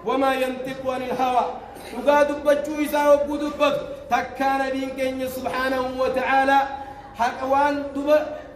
وما ينطق عن الهوى وقادوا بجويسا وقودوا تكان بين سبحانه وتعالى حقوان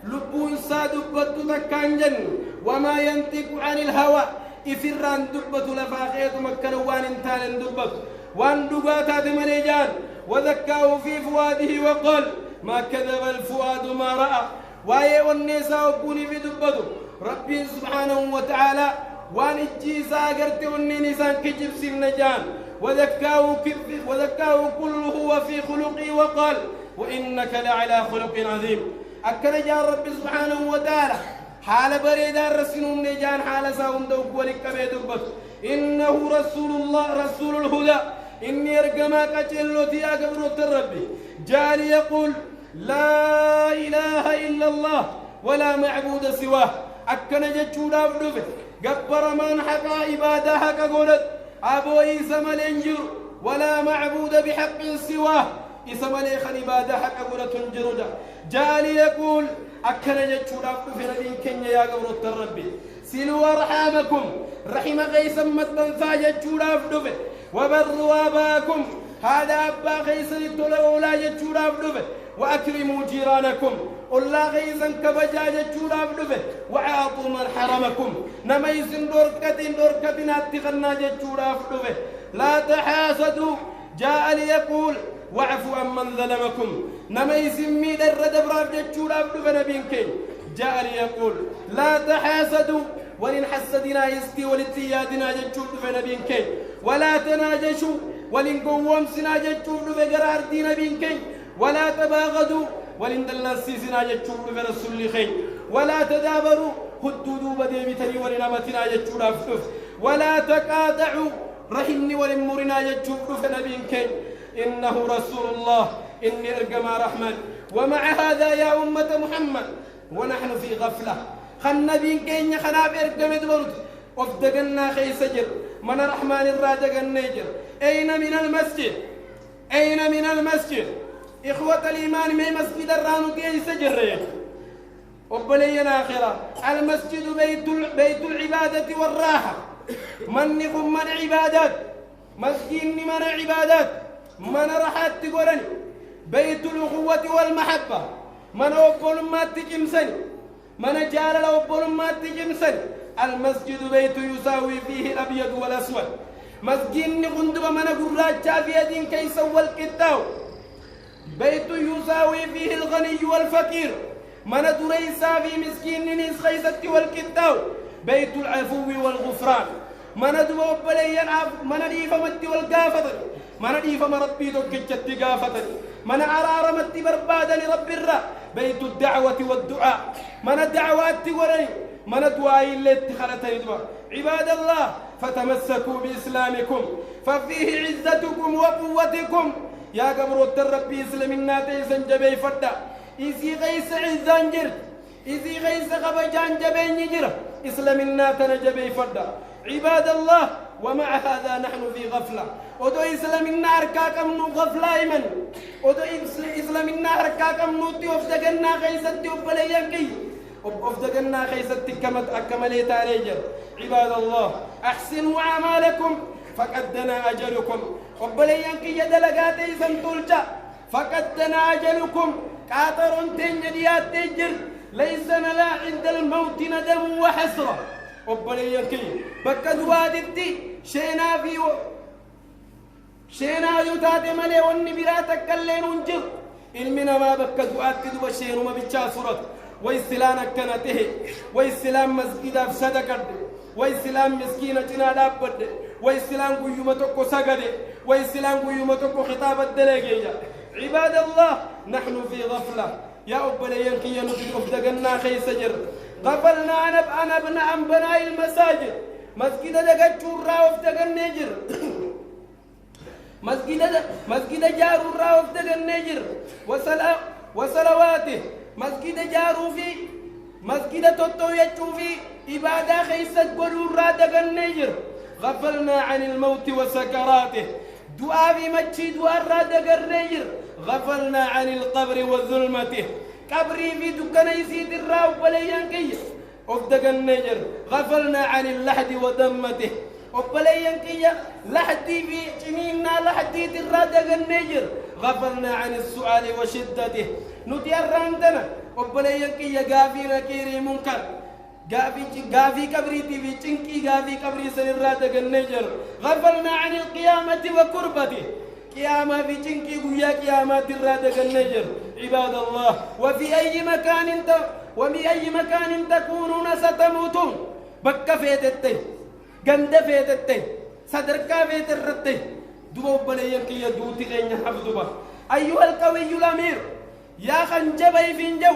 لبون صادبت تكان جن وما ينطق عن الهوى إفران دبت لفاقيت مكروان انتال دبت وان دباتات منيجان وذكاه في فؤاده وقال ما كذب الفؤاد ما رأى وايه والنساء وكوني في دبته ربي سبحانه وتعالى وان الجيسا قرت والنسان كجب سنجان وذكاه كله وفي خلقه وقال وإنك لعلى خلق عظيم أكد جاء ربي سبحانه وتعالى حال بريد الرسول نجان حال ساهم دوك ولك دبت إنه رسول الله رسول الهدى إني أرقماك أجلوتي أقبرت ربي جاء يقول لا إله إلا الله ولا معبود سواه أكن جتشودا بدوفه قبر من حقا عبادة حقا قولت أبو إيسا ملنجر ولا معبود بحق سواه إيسا مليخا عبادة حقا قولت انجرودا جاء يقول أكن جتشودا بدوفه نبين كنيا يا قبرت ربي سلوا أرحامكم رحم غيسا متنفا جتشودا بدوفه وبروا أباكم هذا أبا غيسا لتولوا لا جتشودا بدوفه وأكرموا جيرانكم الله غيزا كبجاجة جودا بدفه وعاطوا من حرمكم نميزن دوركتين أتغنى جودا بدفه لا تحاسدوا جاء ليقول وعفوا عمن ظلمكم نميزن ميد الردبراب جودا بدفه نبينكين جاء ليقول لا تحاسدوا ولن حسدنا يستي ولتيادنا جودا بدفه نبينكين ولا تناجشوا ولن قوم سنا جودا بدفه قرار دين نبينكين ولا تباغضوا ولن دلنسيسنا جتشور برسول خير ولا تدابروا خدودوا بديمتني ولنمتنا جتشور أفف ولا تقاطعوا رحمني ولمرنا جتشور فنبين كي إنه رسول الله إني أرقم رحمن ومع هذا يا أمة محمد ونحن في غفلة خنبين كي خناب أرقم دبرت وفدقنا خي سجر من رحمن الرادق النيجر أين من المسجد أين من المسجد إخوة الإيمان من مسجد الرانو كي سجره وبلينا آخرة المسجد بيت العبادة والراحة منكم من عبادات مسجد من عبادات من راحات تقولن بيت الأخوة والمحبة من أقول ما تجمسن من جال أقول ما تجمسن المسجد بيت يساوي فيه الأبيض والأسود مسجد نقندب من قرات في يدين كي سوى الكتاو بيت يساوي فيه الغني والفقير من دريسا في مسكين نيس خيست والكتاو بيت العفو والغفران من دو بليان من ديف مت والقافة من ديف مربي دوكجت قافة من عرار مت برباد لرب الرا بيت الدعوة والدعاء من الدعوات وري من دعاء اللي اتخلت عباد الله فتمسكوا بإسلامكم ففيه عزتكم وقوتكم يا قبر الربي إسلامنا تيسن جبي فتا إذي غيس عزان جر إذي غيس غبجان جبي نجر إسلامنا تنجبي فتا عباد الله ومع هذا نحن في غفلة ودو إسلامنا أركاكم نو غفلة إيمن ودو إسلامنا أركاكم نو تيوفدقنا غيست تيوفليان كي وفدقنا غيست كمت أكملي تاريجر عباد الله أحسنوا أعمالكم فقد دنا أجلكم وبليان كي يدلقاتي سنتولجا فقد دنا أجلكم كاترون تنجديات تجر ليس لا عند الموت ندم وحسرة وبليان كي بكد وادتي شينا يتاتي ملي والنبيرات كلين ونجر المنا ما بكد وادتي وشينو ما بتشاسرت ويسلان كنته ويسلام مسجد صدقة ويسلام مسكينة نادابد ويسلام قيومتك سجد ويسلام قيومتك خطاب الدلجية عباد الله نحن في غفلة يا أبليان كي نجد أفدقنا خي سجر غفلنا عن ابناء بناء المساجد مسجد دقت شورا أفدقنا نجر مسجد جارورا أفدقنا نجر وصلواته مسجد جارو في مسجد توتو يجو في إبادة خيست قلورا دقنا نجر غفلنا عن الموت وسكراته دعاء في مجي دعاء رادقر نجر غفلنا عن القبر وظلمته قبري في دكنا يسيد الراو بليان كي أفدق النجر غفلنا عن اللحد ودمته وبلين كيا لحدي في جنيننا لحدي ترادق النجر غفلنا عن السؤال وشدته نتيار عندنا وبلين كيا قافينا كيري منكر قافي كبريتي في تنكي قافي كبري سنرادق النجر غفلنا عن القيامة وكربته قيامة في تنكي قويا قيامة ترادق النجر عباد الله وفي أي مكان تكونون ستموتون بك فيتتين قند فيتتين صدركا فيترتين دوب بلين كي يدوتي غين حفظوا أيها القوي الأمير يا خن جبي فينجو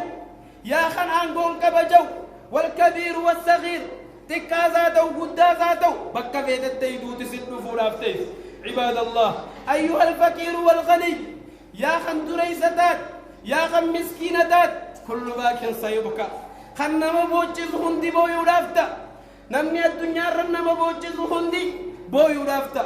يا خن أنقون كبجو والكبير والصغير تكازاتو قدازاتو بك فيتتين دوتي ست فولافتين عباد الله أيها الفقير والغني يا خن دريستات يا خن مسكينتات كل باك سيبكى خنما بوجز هندي بو يرافتا نمني الدنيا رنما بوجز هندي بو يرافتا